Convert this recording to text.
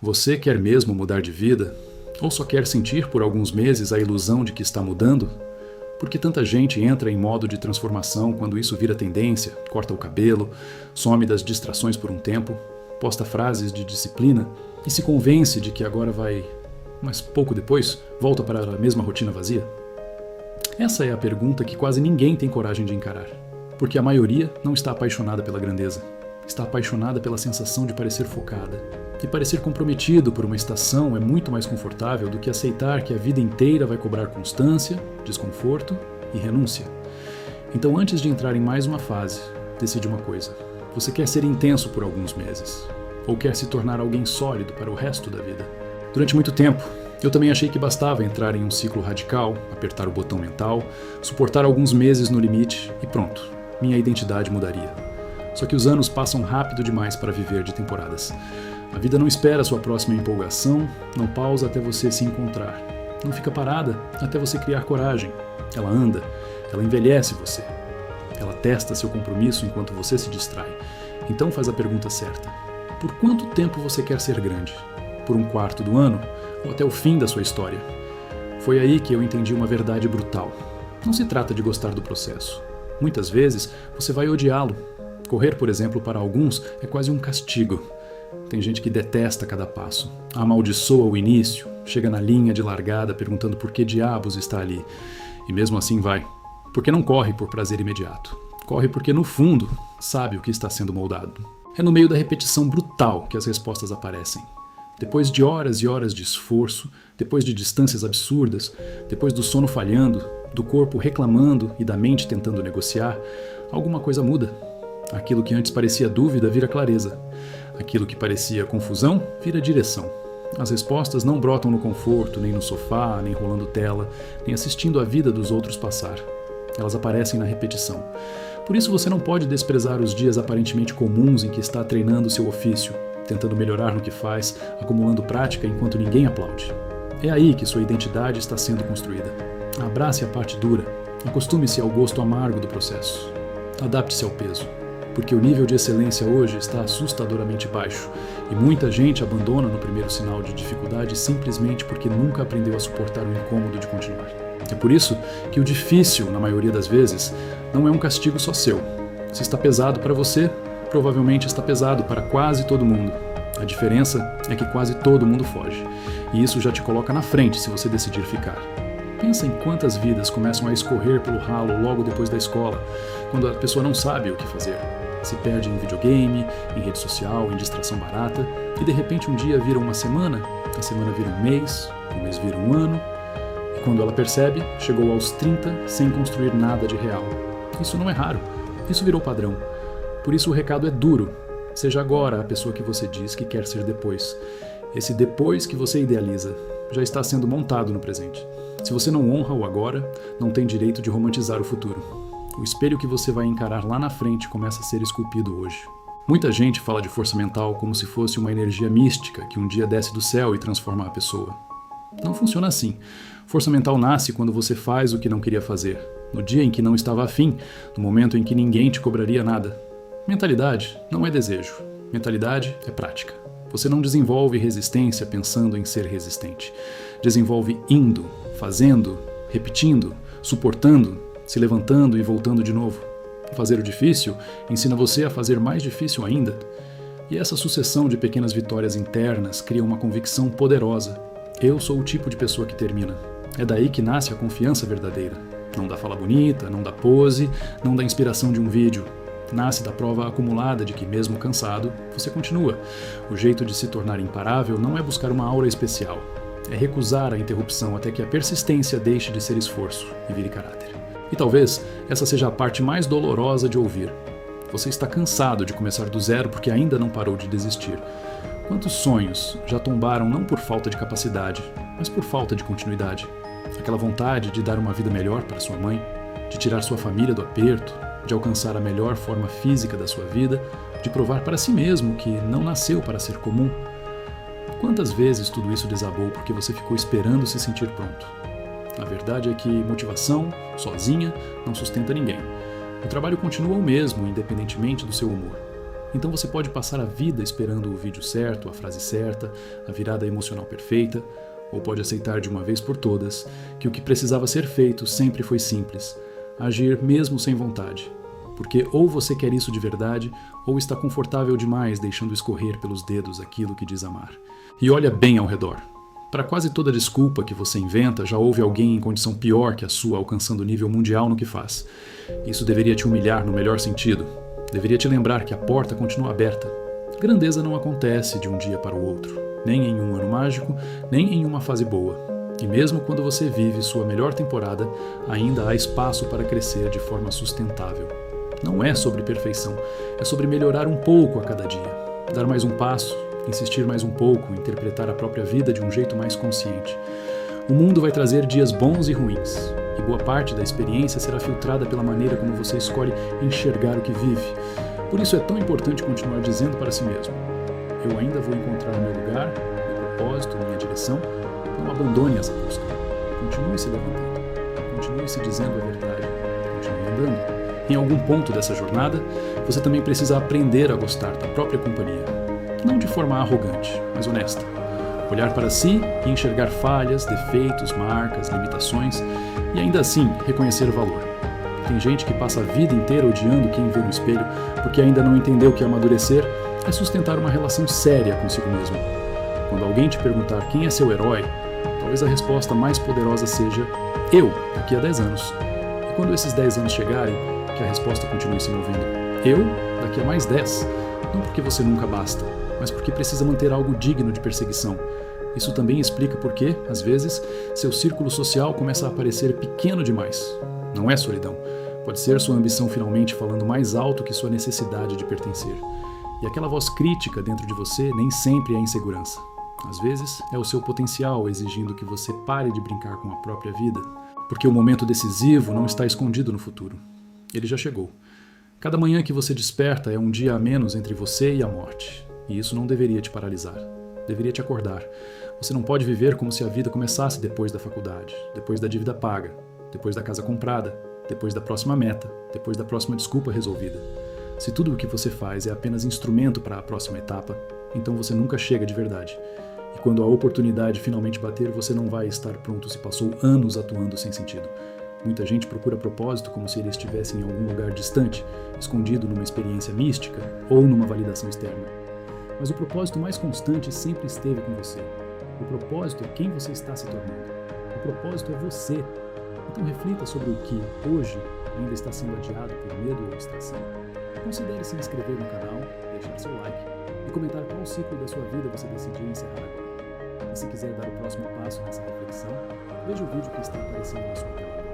Você quer mesmo mudar de vida? Ou só quer sentir por alguns meses a ilusão de que está mudando? Por que tanta gente entra em modo de transformação quando isso vira tendência, corta o cabelo, some das distrações por um tempo, posta frases de disciplina e se convence de que agora vai, mas pouco depois, volta para a mesma rotina vazia? Essa é a pergunta que quase ninguém tem coragem de encarar, porque a maioria não está apaixonada pela grandeza, está apaixonada pela sensação de parecer focada. E parecer comprometido por uma estação é muito mais confortável do que aceitar que a vida inteira vai cobrar constância, desconforto e renúncia. Então, antes de entrar em mais uma fase, decide uma coisa. Você quer ser intenso por alguns meses? Ou quer se tornar alguém sólido para o resto da vida? Durante muito tempo, eu também achei que bastava entrar em um ciclo radical, apertar o botão mental, suportar alguns meses no limite e pronto, minha identidade mudaria. Só que os anos passam rápido demais para viver de temporadas. A vida não espera a sua próxima empolgação, não pausa até você se encontrar. Não fica parada até você criar coragem. Ela anda, ela envelhece você. Ela testa seu compromisso enquanto você se distrai. Então faz a pergunta certa. Por quanto tempo você quer ser grande? Por um quarto do ano? Ou até o fim da sua história? Foi aí que eu entendi uma verdade brutal. Não se trata de gostar do processo. Muitas vezes você vai odiá-lo. Correr, por exemplo, para alguns é quase um castigo. Tem gente que detesta cada passo, amaldiçoa o início, chega na linha de largada perguntando por que diabos está ali. E mesmo assim vai. Porque não corre por prazer imediato. Corre porque, no fundo, sabe o que está sendo moldado. É no meio da repetição brutal que as respostas aparecem. Depois de horas e horas de esforço, depois de distâncias absurdas, depois do sono falhando, do corpo reclamando e da mente tentando negociar, alguma coisa muda. Aquilo que antes parecia dúvida vira clareza. Aquilo que parecia confusão vira direção. As respostas não brotam no conforto, nem no sofá, nem rolando tela, nem assistindo a vida dos outros passar. Elas aparecem na repetição. Por isso você não pode desprezar os dias aparentemente comuns em que está treinando seu ofício, tentando melhorar no que faz, acumulando prática enquanto ninguém aplaude. É aí que sua identidade está sendo construída. Abrace a parte dura. Acostume-se ao gosto amargo do processo. Adapte-se ao peso. Porque o nível de excelência hoje está assustadoramente baixo e muita gente abandona no primeiro sinal de dificuldade simplesmente porque nunca aprendeu a suportar o incômodo de continuar. É por isso que o difícil, na maioria das vezes, não é um castigo só seu. Se está pesado para você, provavelmente está pesado para quase todo mundo. A diferença é que quase todo mundo foge, e isso já te coloca na frente se você decidir ficar. Pensa em quantas vidas começam a escorrer pelo ralo logo depois da escola, quando a pessoa não sabe o que fazer. Se perde em videogame, em rede social, em distração barata, e de repente um dia vira uma semana, a semana vira um mês, o mês vira um ano, e quando ela percebe, chegou aos 30 sem construir nada de real. Isso não é raro, isso virou padrão. Por isso o recado é duro. Seja agora a pessoa que você diz que quer ser depois. Esse depois que você idealiza já está sendo montado no presente. Se você não honra o agora, não tem direito de romantizar o futuro. O espelho que você vai encarar lá na frente começa a ser esculpido hoje. Muita gente fala de força mental como se fosse uma energia mística que um dia desce do céu e transforma a pessoa. Não funciona assim. Força mental nasce quando você faz o que não queria fazer, no dia em que não estava afim, no momento em que ninguém te cobraria nada. Mentalidade não é desejo. Mentalidade é prática. Você não desenvolve resistência pensando em ser resistente. Desenvolve indo, fazendo, repetindo, suportando, se levantando e voltando de novo. Fazer o difícil ensina você a fazer mais difícil ainda. E essa sucessão de pequenas vitórias internas cria uma convicção poderosa. Eu sou o tipo de pessoa que termina. É daí que nasce a confiança verdadeira. Não da fala bonita, não da pose, não da inspiração de um vídeo. Nasce da prova acumulada de que, mesmo cansado, você continua. O jeito de se tornar imparável não é buscar uma aura especial. É recusar a interrupção até que a persistência deixe de ser esforço e vire caráter. E talvez essa seja a parte mais dolorosa de ouvir. Você está cansado de começar do zero porque ainda não parou de desistir. Quantos sonhos já tombaram não por falta de capacidade, mas por falta de continuidade? Aquela vontade de dar uma vida melhor para sua mãe, de tirar sua família do aperto, de alcançar a melhor forma física da sua vida, de provar para si mesmo que não nasceu para ser comum. Quantas vezes tudo isso desabou porque você ficou esperando se sentir pronto? A verdade é que motivação, sozinha, não sustenta ninguém. O trabalho continua o mesmo, independentemente do seu humor. Então você pode passar a vida esperando o vídeo certo, a frase certa, a virada emocional perfeita, ou pode aceitar de uma vez por todas que o que precisava ser feito sempre foi simples, agir mesmo sem vontade. Porque ou você quer isso de verdade, ou está confortável demais deixando escorrer pelos dedos aquilo que diz amar. E olha bem ao redor. Para quase toda desculpa que você inventa, já houve alguém em condição pior que a sua alcançando nível mundial no que faz. Isso deveria te humilhar no melhor sentido. Deveria te lembrar que a porta continua aberta. Grandeza não acontece de um dia para o outro, nem em um ano mágico, nem em uma fase boa. E mesmo quando você vive sua melhor temporada, ainda há espaço para crescer de forma sustentável. Não é sobre perfeição, é sobre melhorar um pouco a cada dia, dar mais um passo, insistir mais um pouco, interpretar a própria vida de um jeito mais consciente. O mundo vai trazer dias bons e ruins, e boa parte da experiência será filtrada pela maneira como você escolhe enxergar o que vive. Por isso é tão importante continuar dizendo para si mesmo: eu ainda vou encontrar meu lugar, meu propósito, minha direção. Não abandone essa busca. Continue se levantando, continue se dizendo a verdade, continue andando. Em algum ponto dessa jornada, você também precisa aprender a gostar da própria companhia. Não de forma arrogante, mas honesta. Olhar para si e enxergar falhas, defeitos, marcas, limitações e ainda assim reconhecer o valor. Tem gente que passa a vida inteira odiando quem vê no espelho porque ainda não entendeu que amadurecer é sustentar uma relação séria consigo mesmo. Quando alguém te perguntar quem é seu herói, talvez a resposta mais poderosa seja eu, daqui a 10 anos. E quando esses 10 anos chegarem, que a resposta continue se movendo eu, daqui a mais 10. Não porque você nunca basta, mas porque precisa manter algo digno de perseguição. Isso também explica por que, às vezes, seu círculo social começa a parecer pequeno demais. Não é solidão. Pode ser sua ambição finalmente falando mais alto que sua necessidade de pertencer. E aquela voz crítica dentro de você nem sempre é insegurança. Às vezes, é o seu potencial exigindo que você pare de brincar com a própria vida. Porque o momento decisivo não está escondido no futuro. Ele já chegou. Cada manhã que você desperta é um dia a menos entre você e a morte. E isso não deveria te paralisar. Deveria te acordar. Você não pode viver como se a vida começasse depois da faculdade, depois da dívida paga, depois da casa comprada, depois da próxima meta, depois da próxima desculpa resolvida. Se tudo o que você faz é apenas instrumento para a próxima etapa, então você nunca chega de verdade. E quando a oportunidade finalmente bater, você não vai estar pronto se passou anos atuando sem sentido. Muita gente procura propósito como se ele estivesse em algum lugar distante, escondido numa experiência mística ou numa validação externa. Mas o propósito mais constante sempre esteve com você. O propósito é quem você está se tornando. O propósito é você. Então reflita sobre o que, hoje, ainda está sendo adiado por medo ou distração. Considere se inscrever no canal, deixar seu like e comentar qual ciclo da sua vida você decidiu encerrar agora. E se quiser dar o próximo passo nessa reflexão, veja o vídeo que está aparecendo na sua tela.